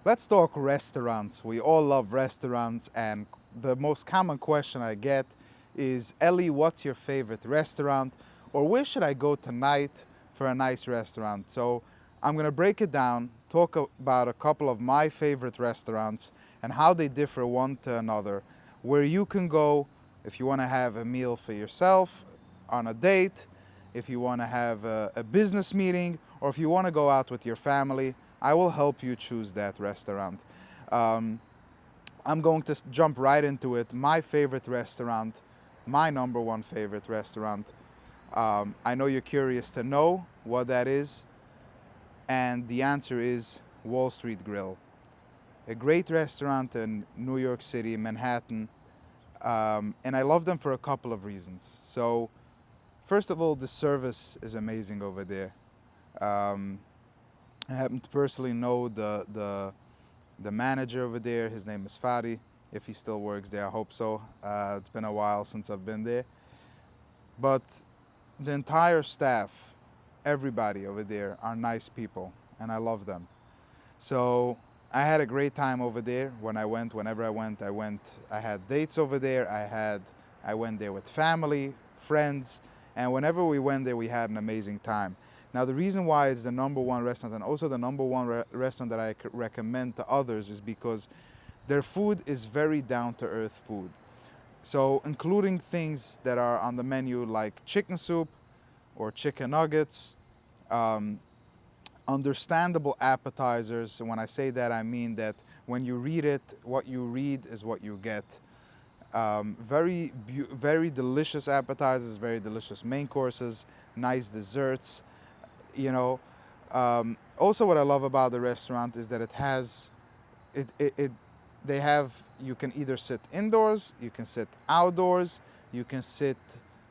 Let's talk restaurants. We all love restaurants, and the most common question I get is, Ellie, what's your favorite restaurant? Or where should I go tonight for a nice restaurant? So I'm gonna break it down, talk about a couple of my favorite restaurants and how they differ one to another, where you can go if you wanna have a meal for yourself, on a date, if you wanna have a business meeting, or if you wanna go out with your family. I will help you choose that restaurant. Um, I'm going to jump right into it. My favorite restaurant, my number one favorite restaurant. I know you're curious to know what that is, and the answer is Wall Street Grill, a great restaurant in New York City, Manhattan, and I love them for a couple of reasons. So, first of all, the service is amazing over there. Um, I happen to personally know the manager over there. His name is Fadi. If he still works there, I hope so. It's been a while since I've been there. But the entire staff, everybody over there are nice people, and I love them. So I had a great time over there when I went. Whenever I went, I had dates over there. I went there with family, friends, and whenever we went there, we had an amazing time. Now, the reason why it's the number one restaurant and also the number one restaurant that I recommend to others is because their food is very down to earth food. So, including things that are on the menu like chicken soup or chicken nuggets, um, understandable appetizers. And when I say that, I mean that when you read it, what you read is what you get. Very delicious appetizers, very delicious main courses, nice desserts. You know, also what I love about the restaurant is that it has it they have, you can either sit indoors, you can sit outdoors, you can sit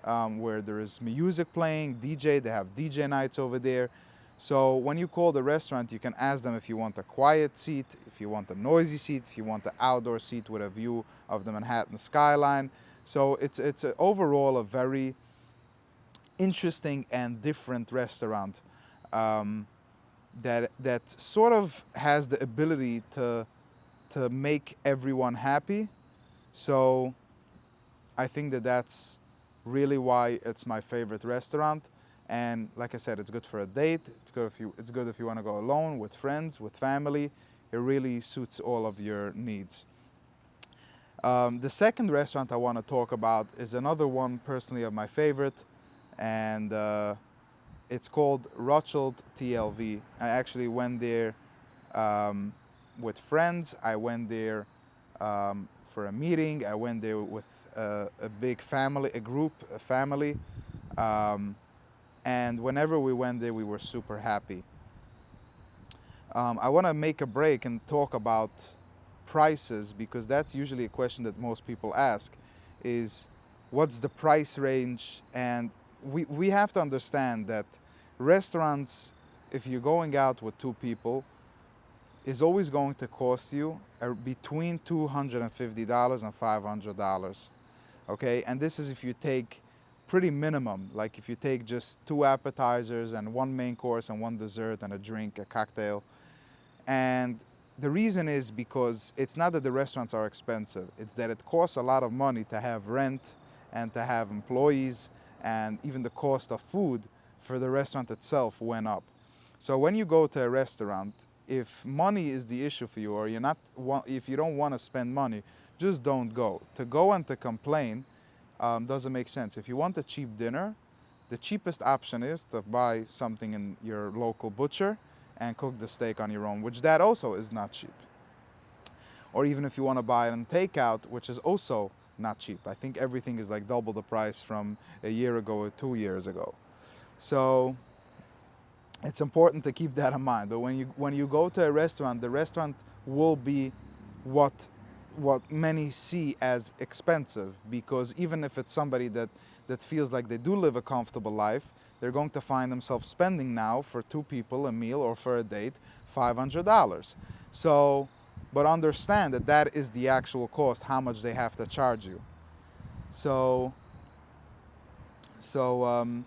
where there is music playing, DJ. They have DJ nights over there. So when you call the restaurant, you can ask them if you want a quiet seat, if you want a noisy seat, if you want an outdoor seat with a view of the Manhattan skyline. So it's overall a very interesting and different restaurant, um, that sort of has the ability to make everyone happy. So I think that that's really why it's my favorite restaurant. And like I said, it's good for a date. It's good if you want to go alone, with friends, with family. It really suits all of your needs. The second restaurant I want to talk about is another one personally of my favorite, and it's called Rothschild TLV. I actually went there um, with friends. I went there for a meeting. I went there with a big family, a family. Um, and whenever we went there, we were super happy. I want to make a break and talk about prices, because that's usually a question that most people ask is, what's the price range? And we have to understand that restaurants, if you're going out with two people, is always going to cost you between $250 and $500. Okay, and this is if you take pretty minimum, like if you take just two appetizers and one main course and one dessert and a drink, a cocktail. And the reason is because it's not that the restaurants are expensive, it's that it costs a lot of money to have rent and to have employees, and even the cost of food for the restaurant itself went up. So when you go to a restaurant, if money is the issue for you, or if you don't want to spend money, just don't go. To go and to complain doesn't make sense. If you want a cheap dinner, the cheapest option is to buy something in your local butcher and cook the steak on your own, which that also is not cheap. Or even if you want to buy it on takeout, which is also not cheap. I think everything is like double the price from a year ago or 2 years ago. So it's important to keep that in mind. But when you go to a restaurant, the restaurant will be what many see as expensive, because even if it's somebody that feels like they do live a comfortable life, they're going to find themselves spending now for two people a meal or for a date $500. So, but understand that that is the actual cost, how much they have to charge you. So, so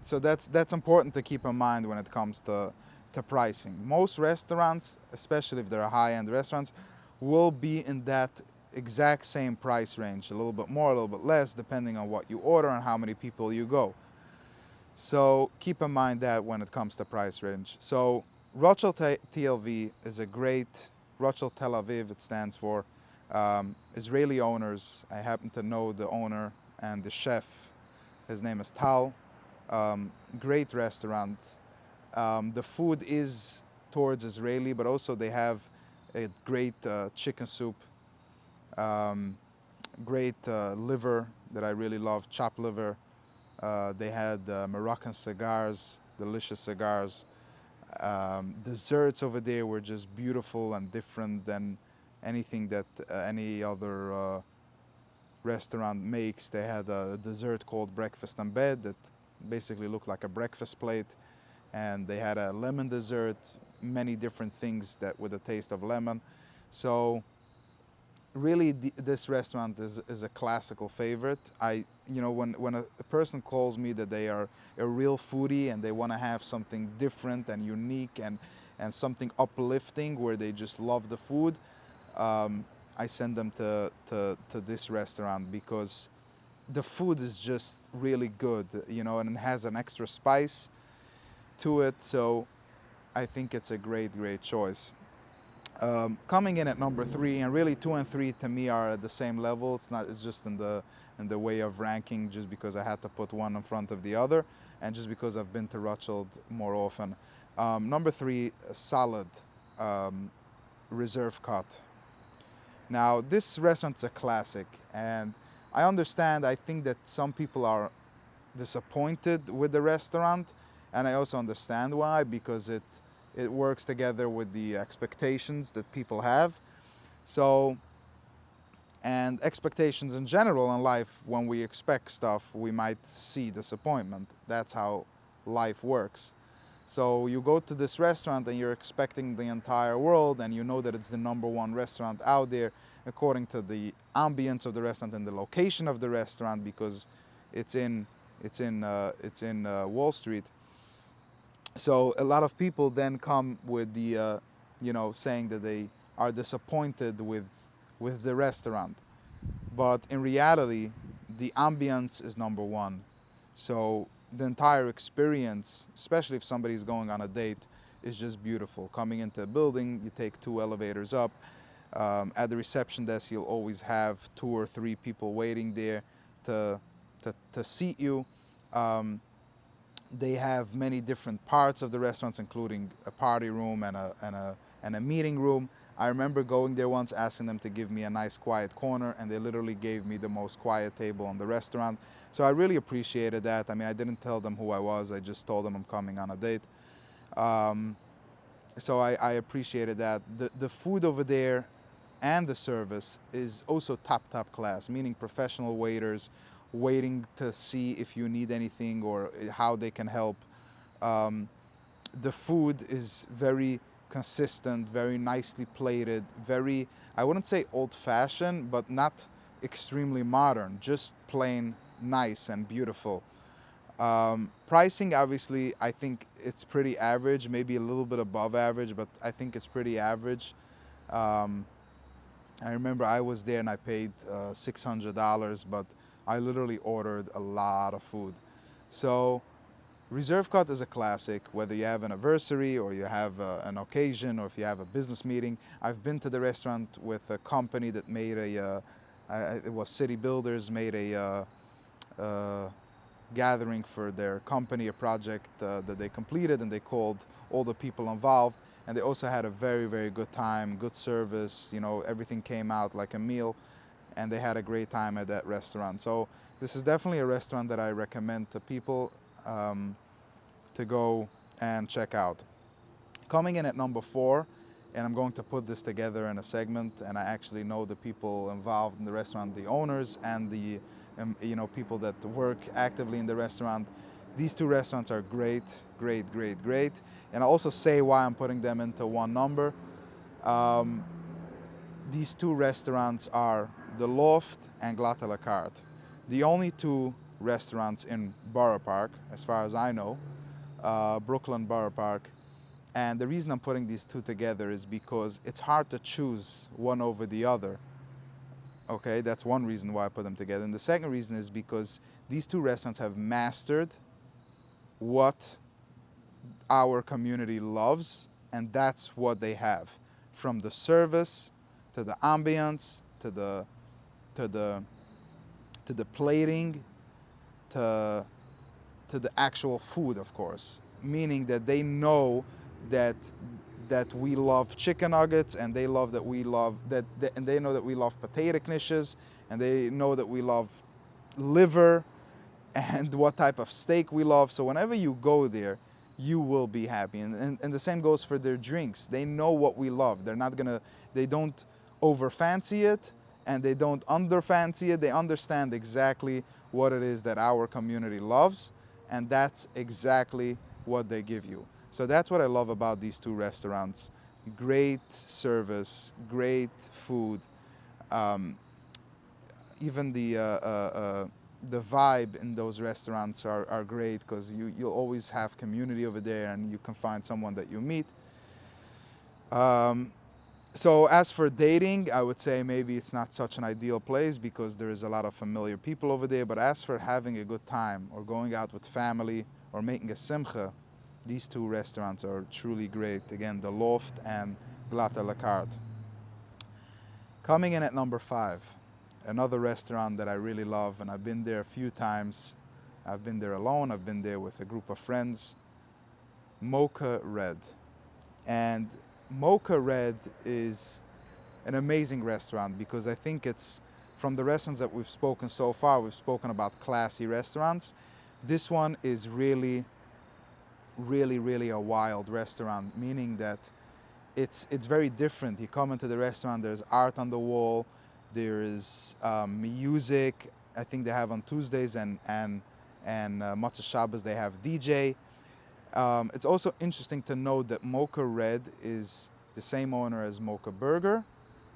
so that's important to keep in mind when it comes to to pricing. Most restaurants, especially if they're high-end restaurants, will be in that exact same price range, a little bit more, a little bit less, depending on what you order and how many people you go. So keep in mind that when it comes to price range. So Rothschild TLV is a great, Rothschild Tel Aviv, it stands for, Israeli owners. I happen to know the owner and the chef. His name is Tal. Great restaurant. The food is towards Israeli, but also they have a great chicken soup, great liver that I really love, chopped liver. They had Moroccan cigars, delicious cigars. Desserts over there were just beautiful and different than anything that any other restaurant makes. They had a dessert called breakfast in bed that basically looked like a breakfast plate, and they had a lemon dessert, many different things that with a taste of lemon. So really this restaurant is a classical favorite. When a person calls me that they are a real foodie and they want to have something different and unique and something uplifting where they just love the food, I send them to this restaurant because the food is just really good, and it has an extra spice to it. So I think it's a great choice. Coming in at number 3, and really 2 and 3 to me are at the same level. It's just in the way of ranking, just because I had to put one in front of the other, and just because I've been to Rothschild more often. Number 3, Salad, Reserve Cut. Now this restaurant's a classic, and I understand. I think that some people are disappointed with the restaurant, and I also understand why, because it works together with the expectations that people have. So, and expectations in general in life, when we expect stuff, we might see disappointment. That's how life works. So you go to this restaurant and you're expecting the entire world, and you know that it's the number 1 restaurant out there according to the ambience of the restaurant and the location of the restaurant, because it's in Wall Street. So a lot of people then come with the, saying that they are disappointed with the restaurant. But in reality, the ambience is number 1. So the entire experience, especially if somebody's going on a date, is just beautiful. Coming into a building, you take 2 elevators up. At the reception desk, you'll always have 2 or 3 people waiting there to seat you. They have many different parts of the restaurants, including a party room and a meeting room. I remember going there once, asking them to give me a nice quiet corner, and they literally gave me the most quiet table in the restaurant. So I really appreciated that. I mean, I didn't tell them who I was. I just told them I'm coming on a date. So I appreciated that. The food over there and the service is also top class, meaning professional waiters waiting to see if you need anything or how they can help. The food is very consistent, very nicely plated, very, I wouldn't say old-fashioned, but not extremely modern, just plain nice and beautiful. Pricing, obviously, I think it's pretty average, maybe a little bit above average, but I think it's pretty average. I remember I was there and I paid $600, but I literally ordered a lot of food. So Reserve Cut is a classic, whether you have an anniversary or you have an occasion or if you have a business meeting. I've been to the restaurant with a company that made it was City Builders, made a gathering for their company, a project that they completed, and they called all the people involved. And they also had a very good time, good service, everything came out like a meal, and they had a great time at that restaurant. So this is definitely a restaurant that I recommend to people to go and check out. Coming in at number 4, and I'm going to put this together in a segment, and I actually know the people involved in the restaurant, the owners and the people that work actively in the restaurant. These 2 restaurants are great. And I'll also say why I'm putting them into one number. These 2 restaurants are The Loft and Glatt à la Carte. The only 2 restaurants in Borough Park, as far as I know, Brooklyn Borough Park, And the reason I'm putting these two together is because it's hard to choose one over the other. Okay, that's one reason why I put them together. And the second reason is because these two restaurants have mastered what our community loves, and that's what they have. From the service to the ambience to the plating to the actual food, of course. Meaning that they know that we love chicken nuggets, and they love that we love and they know that we love potato knishes, and they know that we love liver and what type of steak we love. So whenever you go there, you will be happy. And the same goes for their drinks. They know what we love. They don't over fancy it, and they don't under fancy it. They understand exactly what it is that our community loves, and that's exactly what they give you. So that's what I love about these two restaurants. Great service, great food. Even the vibe in those restaurants are great, because you'll always have community over there, and you can find someone that you meet. So as for dating, I would say maybe it's not such an ideal place because there is a lot of familiar people over there. But as for having a good time or going out with family or making a simcha, these two restaurants are truly great. Again, the Loft and Glatt à la Carte. Coming in at number 5, another restaurant that I really love, and I've been there a few times. I've been there alone, I've been there with a group of friends. Mocha Red. And Mocha Red is an amazing restaurant because I think it's, from the restaurants that we've spoken so far, we've spoken about classy restaurants. This one is really a wild restaurant, meaning that it's very different. You come into the restaurant, there's art on the wall, there is music. I think they have on Tuesdays and Motzei Shabbos they have DJ. It's also interesting to note that Mocha Red is the same owner as Mocha Burger,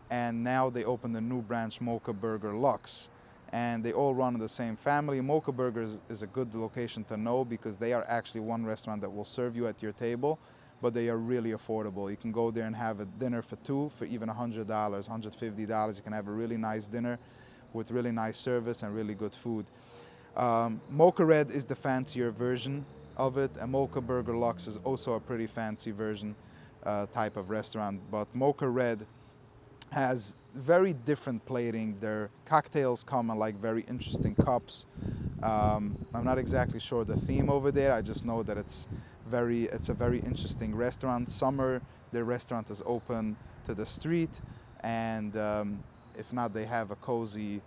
and now they opened a new branch, Mocha Burger Lux, and they all run in the same family. Mocha Burger is a good location to know because they are actually one restaurant that will serve you at your table, but they are really affordable. You can go there and have a dinner for two for even $100, $150. You can have a really nice dinner with really nice service and really good food. Mocha Red is the fancier version of it, and Mocha Burger Lux is also a pretty fancy version type of restaurant. But Mocha Red has very different plating. Their cocktails come in like very interesting cups. I'm not exactly sure the theme over there. I just know that it's a very interesting restaurant. Summer, their restaurant is open to the street, and if not, they have a cozy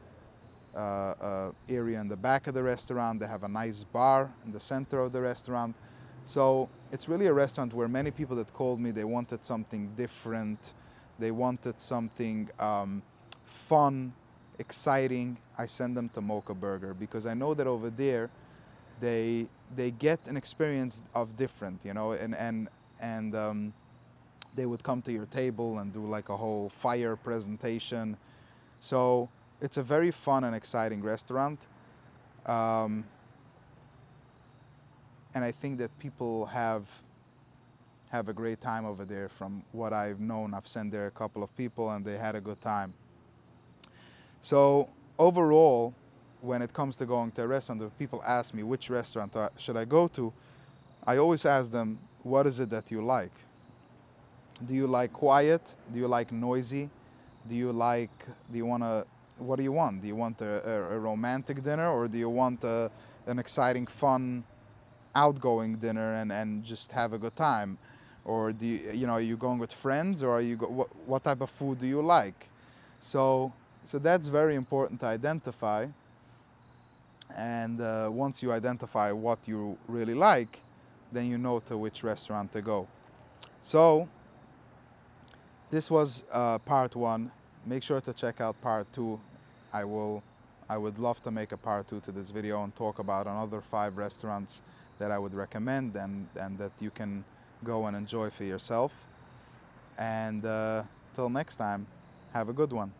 area in the back of the restaurant. They have a nice bar in the center of the restaurant. So it's really a restaurant where many people that called me, they wanted something different. They wanted something fun, exciting. I send them to Mocha Burger because I know that over there they get an experience of different, you know, and they would come to your table and do like a whole fire presentation. So it's a very fun and exciting restaurant. And I think that people have a great time over there. From what I've known, I've sent there a couple of people and they had a good time. So overall, when it comes to going to a restaurant, if people ask me which restaurant should I go to, I always ask them, what is it that you like? Do you like quiet? Do you like noisy? What do you want? Do you want a romantic dinner, or do you want an exciting, fun, outgoing dinner and just have a good time? Or are you going with friends, or what type of food do you like? So that's very important to identify. And once you identify what you really like, then you know to which restaurant to go. So this was part 1. Make sure to check out part 2. I would love to make a part 2 to this video and talk about another 5 restaurants that I would recommend and that you can go and enjoy for yourself. And till next time, have a good one.